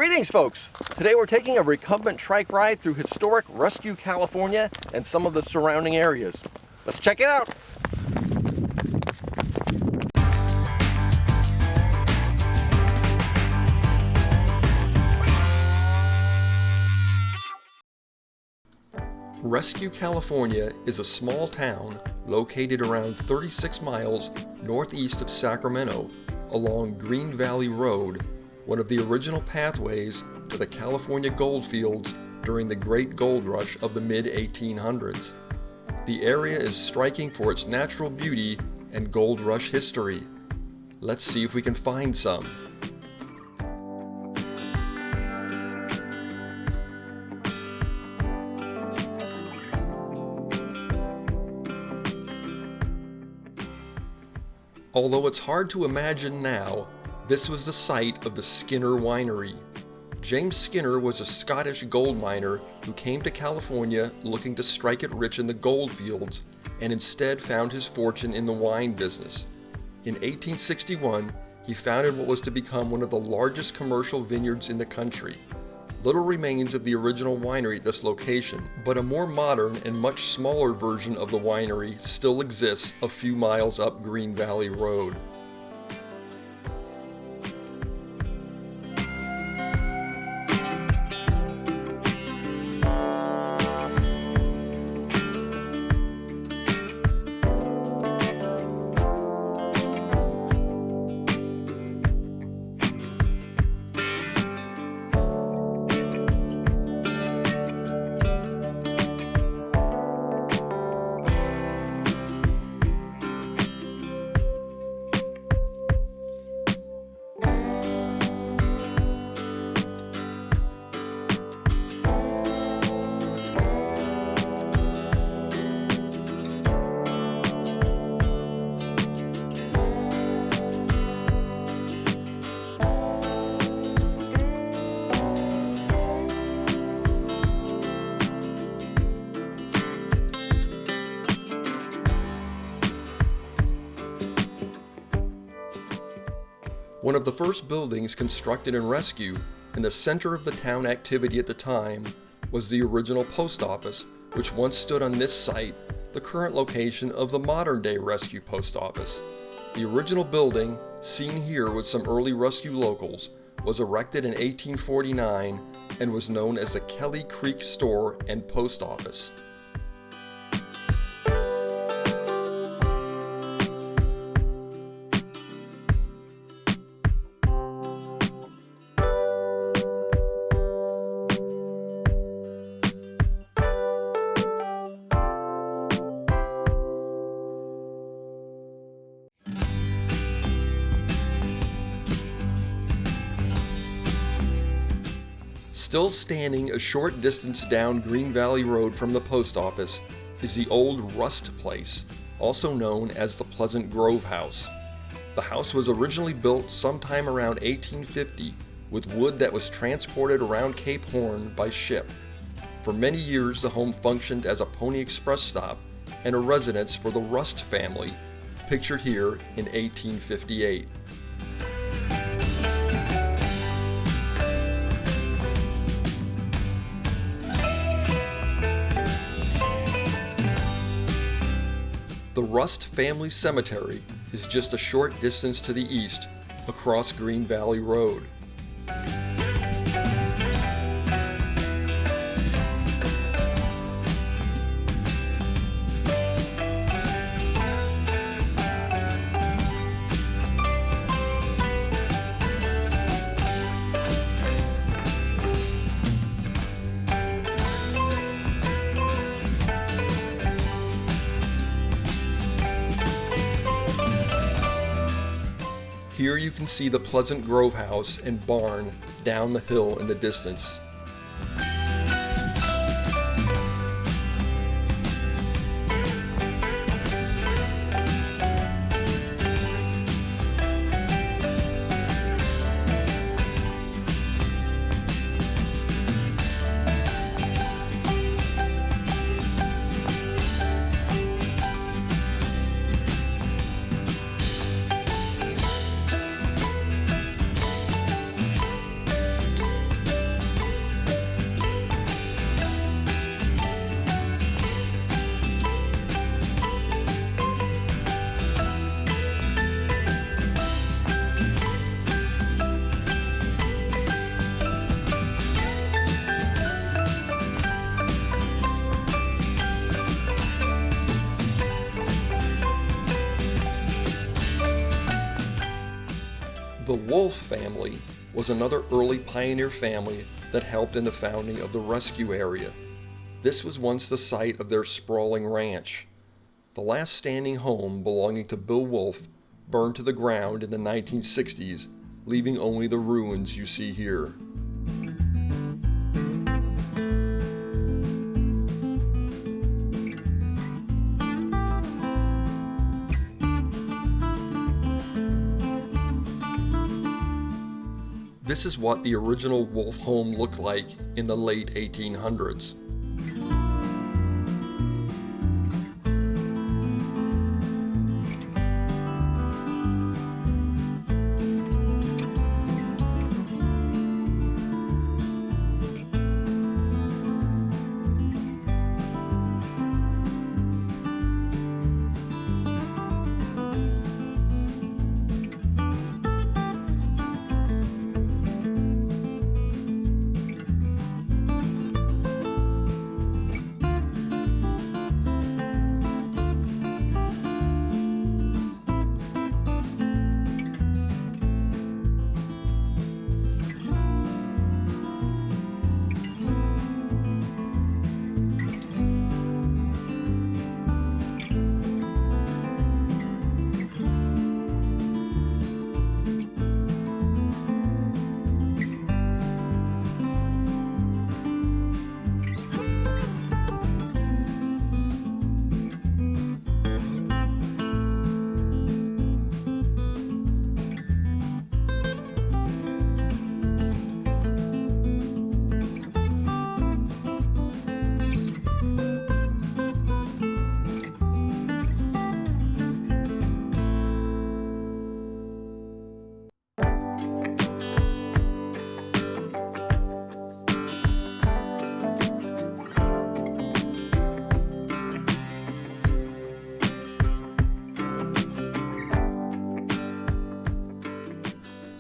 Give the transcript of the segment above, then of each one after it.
Greetings, folks! Today we're taking a recumbent trike ride through historic Rescue, California and some of the surrounding areas. Let's check it out! Rescue, California is a small town located around 36 miles northeast of Sacramento along Green Valley Road, one of the original pathways to the California goldfields during the Great Gold Rush of the mid-1800s. The area is striking for its natural beauty and gold rush history. Let's see if we can find some. Although it's hard to imagine now, this was the site of the Skinner Winery. James Skinner was a Scottish gold miner who came to California looking to strike it rich in the gold fields and instead found his fortune in the wine business. In 1861, he founded what was to become one of the largest commercial vineyards in the country. Little remains of the original winery at this location, but a more modern and much smaller version of the winery still exists a few miles up Green Valley Road. One of the first buildings constructed in Rescue, and the center of the town activity at the time, was the original post office, which once stood on this site, the current location of the modern-day Rescue post office. The original building, seen here with some early Rescue locals, was erected in 1849 and was known as the Kelly Creek Store and Post Office. Still standing a short distance down Green Valley Road from the post office is the old Rust Place, also known as the Pleasant Grove House. The house was originally built sometime around 1850 with wood that was transported around Cape Horn by ship. For many years, the home functioned as a Pony Express stop and a residence for the Rust family, pictured here in 1858. The Rust Family Cemetery is just a short distance to the east, across Green Valley Road. Here you can see the Pleasant Grove House and barn down the hill in the distance. Wolf family was another early pioneer family that helped in the founding of the rescue area. This was once the site of their sprawling ranch. The last standing home belonging to Bill Wolf burned to the ground in the 1960s, leaving only the ruins you see here. This is what the original Wolf home looked like in the late 1800s.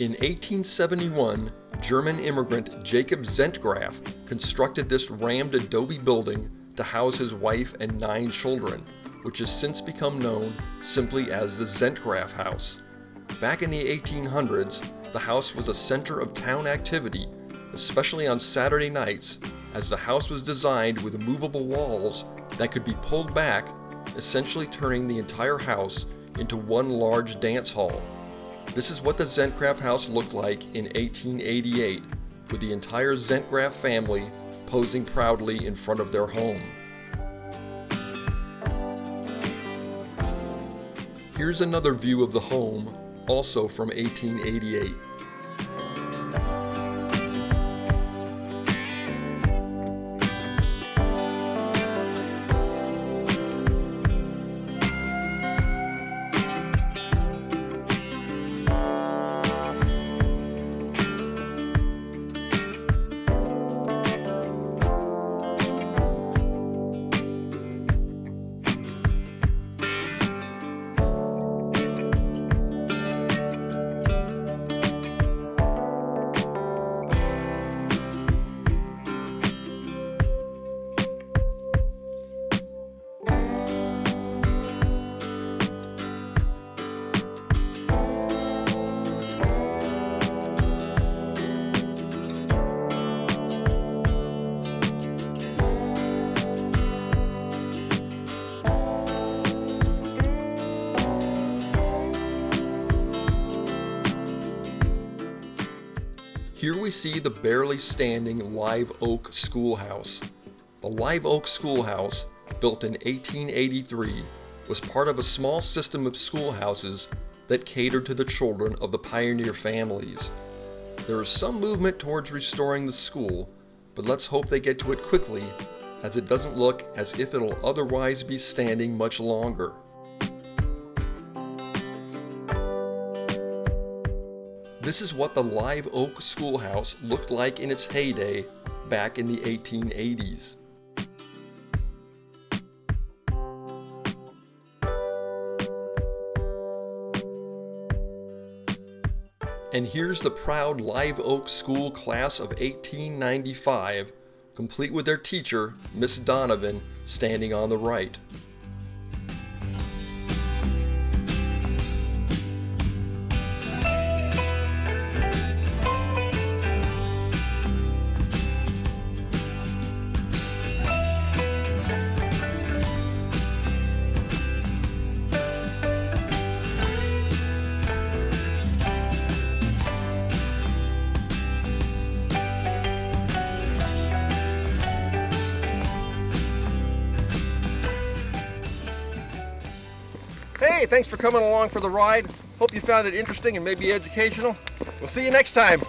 In 1871, German immigrant Jacob Zentgraf constructed this rammed adobe building to house his wife and 9 children, which has since become known simply as the Zentgraf House. Back in the 1800s, the house was a center of town activity, especially on Saturday nights, as the house was designed with movable walls that could be pulled back, essentially turning the entire house into one large dance hall. This is what the Zentgraf House looked like in 1888, with the entire Zentgraf family posing proudly in front of their home. Here's another view of the home, also from 1888. Here we see the barely standing Live Oak Schoolhouse. The Live Oak Schoolhouse, built in 1883, was part of a small system of schoolhouses that catered to the children of the pioneer families. There is some movement towards restoring the school, but let's hope they get to it quickly, as it doesn't look as if it'll otherwise be standing much longer. This is what the Live Oak Schoolhouse looked like in its heyday back in the 1880s. And here's the proud Live Oak School class of 1895, complete with their teacher, Miss Donovan, standing on the right. Hey, thanks for coming along for the ride. Hope you found it interesting and maybe educational. We'll see you next time.